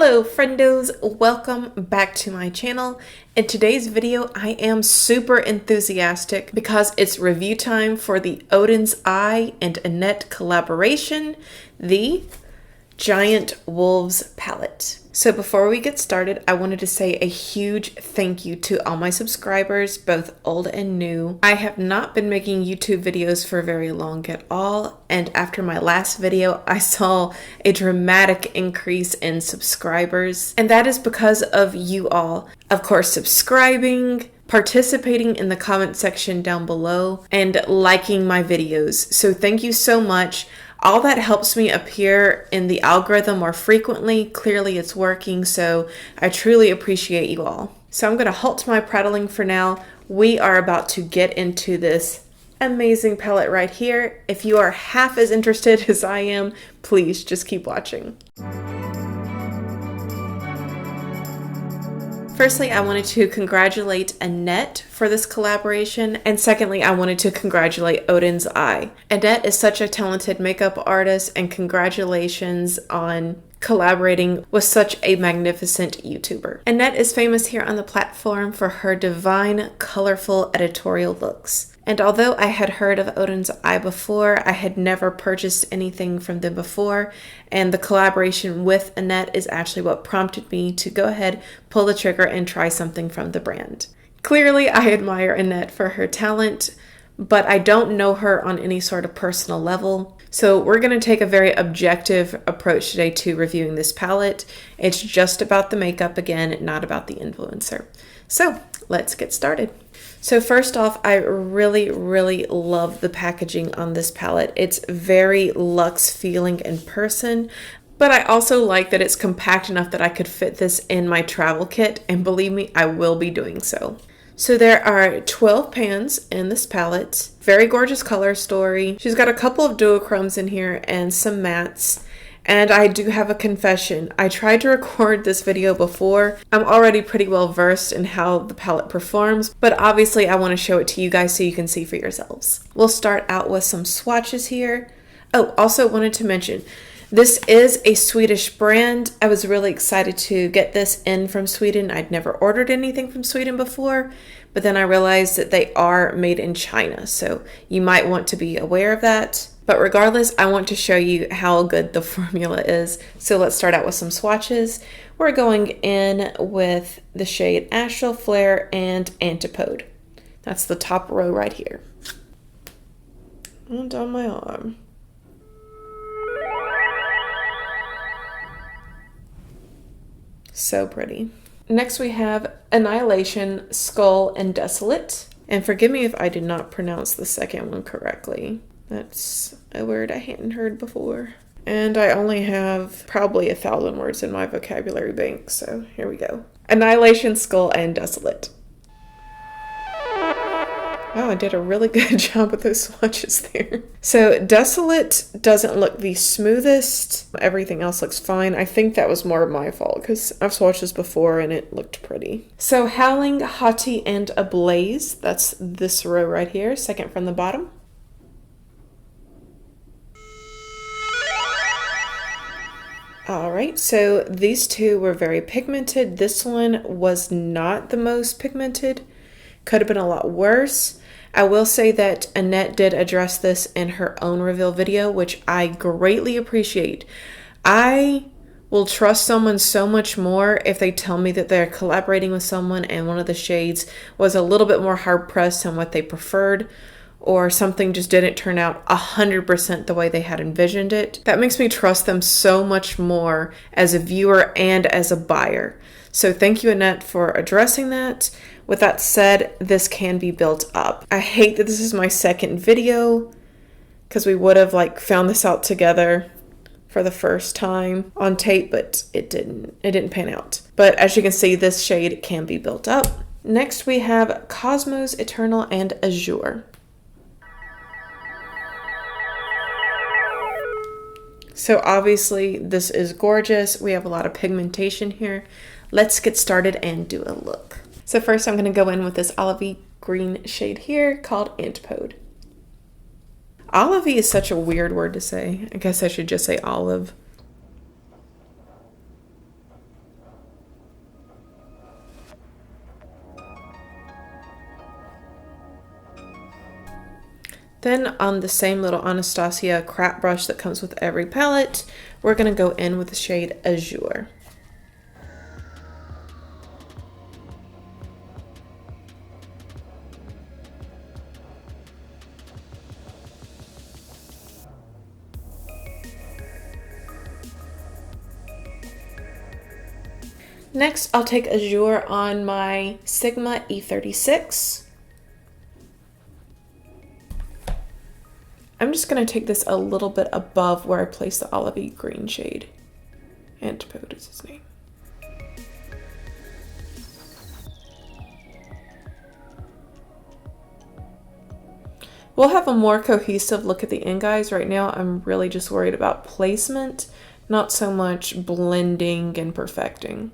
Hello friendos, welcome back to my channel. In today's video, I am super enthusiastic because it's review time for the Oden's Eye and Annette collaboration, the Giant Wolves palette. So before we get started, I wanted to say a huge thank you to all my subscribers, both old and new. I have not been making YouTube videos for very long at all, and after my last video, I saw a dramatic increase in subscribers, and that is because of you all. Of course, subscribing, participating in the comment section down below, and liking my videos. So thank you so much. All that helps me appear in the algorithm more frequently. Clearly it's working, so I truly appreciate you all. So I'm gonna halt my prattling for now. We are about to get into this amazing palette right here. If you are half as interested as I am, please just keep watching. Firstly, I wanted to congratulate Annette for this collaboration, and secondly, I wanted to congratulate Oden's Eye. Annette is such a talented makeup artist, and congratulations on collaborating with such a magnificent YouTuber. Annette is famous here on the platform for her divine, colorful editorial looks. And although I had heard of Oden's Eye before, I had never purchased anything from them before, and the collaboration with Annette is actually what prompted me to go ahead, pull the trigger, and try something from the brand. Clearly, I admire Annette for her talent, but I don't know her on any sort of personal level. So we're going to take a very objective approach today to reviewing this palette. It's just about the makeup again, not about the influencer. So let's get started. So first off, I really love the packaging on this palette. It's very luxe feeling in person, but I also like that it's compact enough that I could fit this in my travel kit, and believe me, I will be doing so. So there are 12 pans in this palette. Very gorgeous color story. She's got a couple of duochromes in here and some mattes. And I do have a confession. I tried to record this video before. I'm already pretty well versed in how the palette performs, but obviously I want to show it to you guys so you can see for yourselves. We'll start out with some swatches here. Oh, also wanted to mention, this is a Swedish brand. I was really excited to get this in from Sweden. I'd never ordered anything from Sweden before, but then I realized that they are made in China, so you might want to be aware of that. But regardless, I want to show you how good the formula is. So let's start out with some swatches. We're going in with the shade Astral Flare and Antipode. That's the top row right here. And on my arm. So pretty. Next we have Annihilation, Skull, and Desolate. And forgive me if I did not pronounce the second one correctly. That's a word I hadn't heard before. And I only have probably 1,000 words in my vocabulary bank, so here we go. Annihilation, Skull, and Desolate. Wow, I did a really good job with those swatches there. So Desolate doesn't look the smoothest. Everything else looks fine. I think that was more of my fault because I've swatched this before and it looked pretty. So Howling, Haughty, and Ablaze. That's this row right here, second from the bottom. Alright, so these two were very pigmented. This one was not the most pigmented. Could have been a lot worse. I will say that Annette did address this in her own reveal video, which I greatly appreciate. I will trust someone so much more if they tell me that they're collaborating with someone and one of the shades was a little bit more hard-pressed on what they preferred, or something just didn't turn out 100% the way they had envisioned it. That makes me trust them so much more as a viewer and as a buyer. So thank you, Annette, for addressing that. With that said, this can be built up. I hate that this is my second video because we would have found this out together for the first time on tape, but it didn't pan out. But as you can see, this shade can be built up. Next we have Cosmos, Eternal, and Azure. So obviously this is gorgeous. We have a lot of pigmentation here. Let's get started and do a look. So first I'm going to go in with this olivey green shade here called Antipode. Olivey is such a weird word to say. I guess I should just say olive. Then on the same little Anastasia crap brush that comes with every palette, we're going to go in with the shade Azure. Next, I'll take Azure on my Sigma E36. I'm just going to take this a little bit above where I placed the olivey green shade. Antipode is his name. We'll have a more cohesive look at the end, guys. Right now, I'm really just worried about placement, not so much blending and perfecting.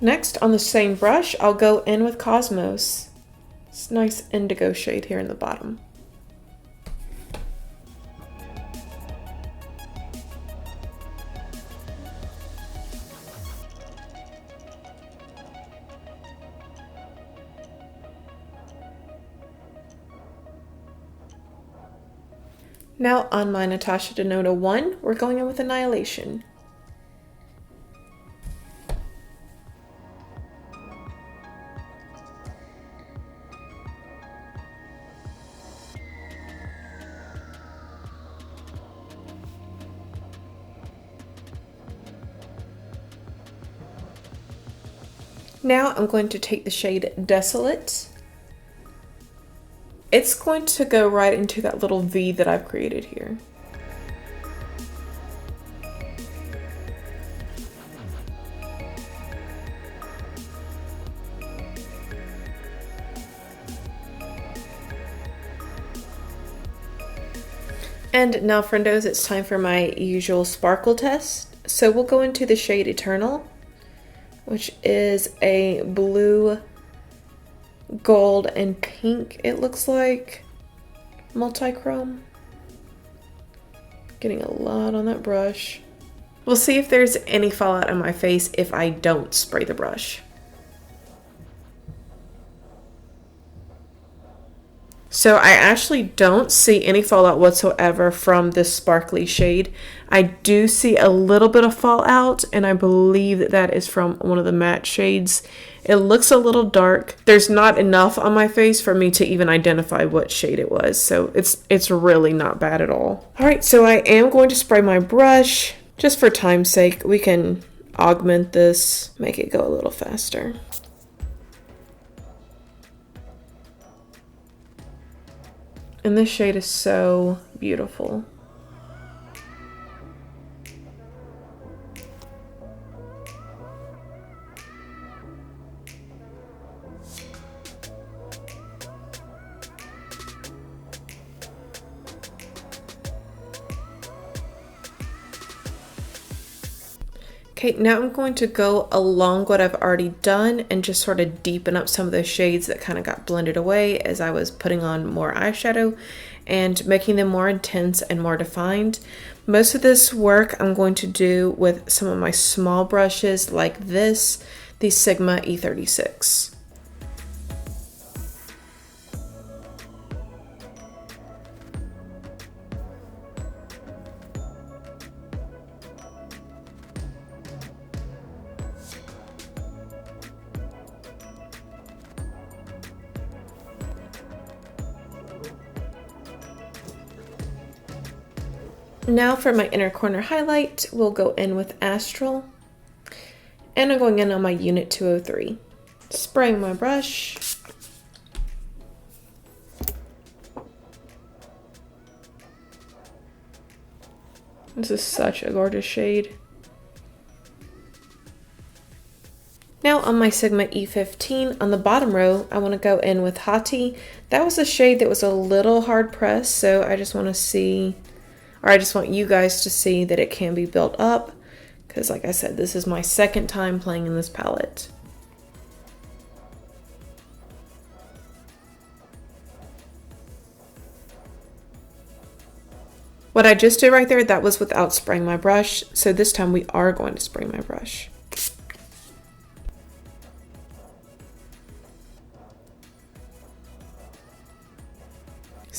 Next, on the same brush, I'll go in with Cosmos. It's a nice indigo shade here in the bottom. Now on my Natasha Denona 1, we're going in with Annihilation. Now I'm going to take the shade Desolate. It's going to go right into that little V that I've created here. And now, friendos, it's time for my usual sparkle test. So we'll go into the shade Eternal, which is a blue, gold, and pink, it looks like, multi-chrome. Getting a lot on that brush. We'll see if there's any fallout on my face if I don't spray the brush. So I actually don't see any fallout whatsoever from this sparkly shade. I do see a little bit of fallout, and I believe that that is from one of the matte shades. It looks a little dark. There's not enough on my face for me to even identify what shade it was, so it's really not bad at all. All right, so I am going to spray my brush. Just for time's sake, we can augment this, make it go a little faster. And this shade is so beautiful. Okay, now I'm going to go along what I've already done and just sort of deepen up some of those shades that kind of got blended away as I was putting on more eyeshadow and making them more intense and more defined. Most of this work I'm going to do with some of my small brushes like this, the Sigma E36. Now for my inner corner highlight, we'll go in with Astral. And I'm going in on my Unit 203. Spraying my brush. This is such a gorgeous shade. Now on my Sigma E15, on the bottom row, I want to go in with Hati. That was a shade that was a little hard pressed, so I just want to see, or I just want you guys to see that it can be built up, because like I said, this is my second time playing in this palette. What I just did right there, that was without spraying my brush, so this time we are going to spray my brush.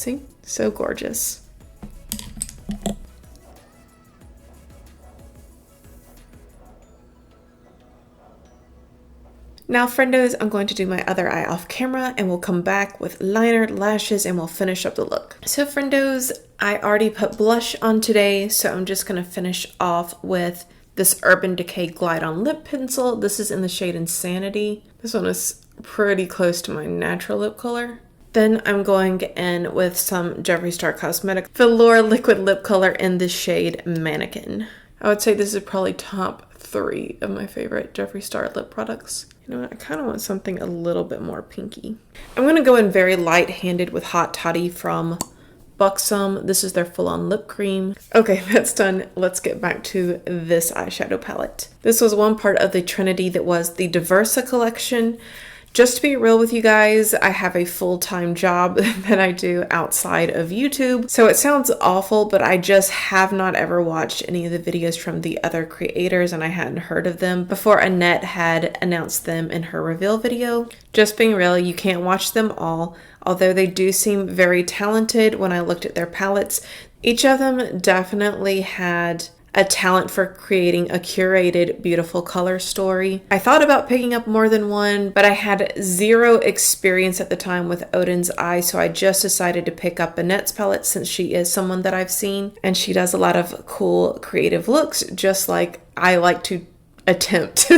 See? So gorgeous. Now, friendos, I'm going to do my other eye off camera and we'll come back with liner, lashes, and we'll finish up the look. So friendos, I already put blush on today, so I'm just going to finish off with this Urban Decay Glide On Lip Pencil. This is in the shade Insanity. This one is pretty close to my natural lip color. Then I'm going in with some Jeffree Star Cosmetics Velour Liquid Lip Color in the shade Mannequin. I would say this is probably top 3 of my favorite Jeffree Star lip products. You know what? I kind of want something a little bit more pinky. I'm going to go in very light-handed with Hot Toddy from Buxom. This is their full-on lip cream. Okay, that's done. Let's get back to this eyeshadow palette. This was one part of the Trinity that was the Diversa collection. Just to be real with you guys, I have a full-time job that I do outside of YouTube. So it sounds awful, but I just have not ever watched any of the videos from the other creators and I hadn't heard of them before Annette had announced them in her reveal video. Just being real, you can't watch them all, although they do seem very talented when I looked at their palettes. Each of them definitely had a talent for creating a curated, beautiful color story. I thought about picking up more than one, but I had zero experience at the time with Oden's Eye, so I just decided to pick up Annette's palette since she is someone that I've seen, and she does a lot of cool, creative looks, just like I like to attempt.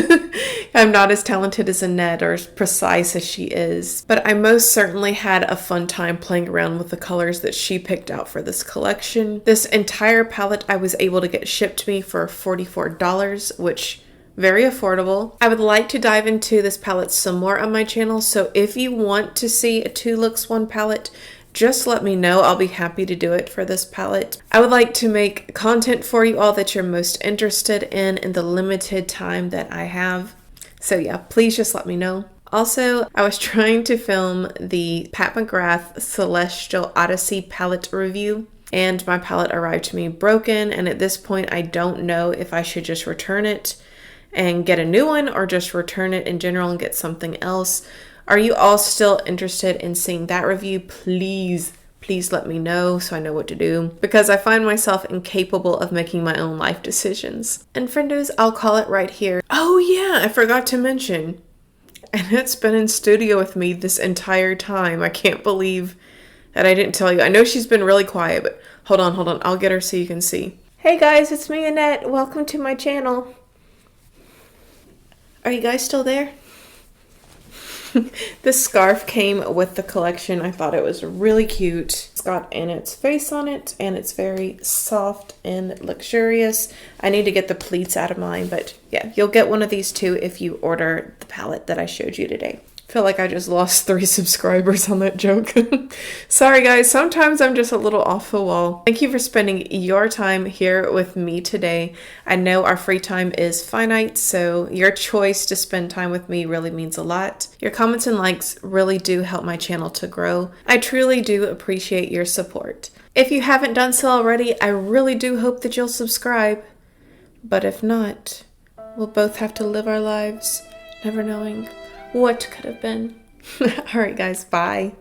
I'm not as talented as Annette or as precise as she is, but I most certainly had a fun time playing around with the colors that she picked out for this collection. This entire palette I was able to get shipped to me for $44, which very affordable. I would like to dive into this palette some more on my channel, so if you want to see a 2 looks 1 palette, just let me know. I'll be happy to do it for this palette. I would like to make content for you all that you're most interested in the limited time that I have. So yeah, please just let me know. Also, I was trying to film the Pat McGrath Celestial Odyssey palette review, and my palette arrived to me broken, and at this point I don't know if I should just return it and get a new one or just return it in general and get something else. Are you all still interested in seeing that review? Please let me know so I know what to do, because I find myself incapable of making my own life decisions. And friendos, I'll call it right here. Oh yeah, I forgot to mention, Annette's been in studio with me this entire time. I can't believe that I didn't tell you. I know she's been really quiet, but hold on. I'll get her so you can see. Hey guys, it's me, Annette. Welcome to my channel. Are you guys still there? This scarf came with the collection. I thought it was really cute. It's got Annette's face on it and it's very soft and luxurious. I need to get the pleats out of mine, but yeah, you'll get one of these too if you order the palette that I showed you today. I feel like I just lost 3 subscribers on that joke. Sorry guys, sometimes I'm just a little off the wall. Thank you for spending your time here with me today. I know our free time is finite, so your choice to spend time with me really means a lot. Your comments and likes really do help my channel to grow. I truly do appreciate your support. If you haven't done so already, I really do hope that you'll subscribe. But if not, we'll both have to live our lives never knowing what could have been. All right, guys, bye.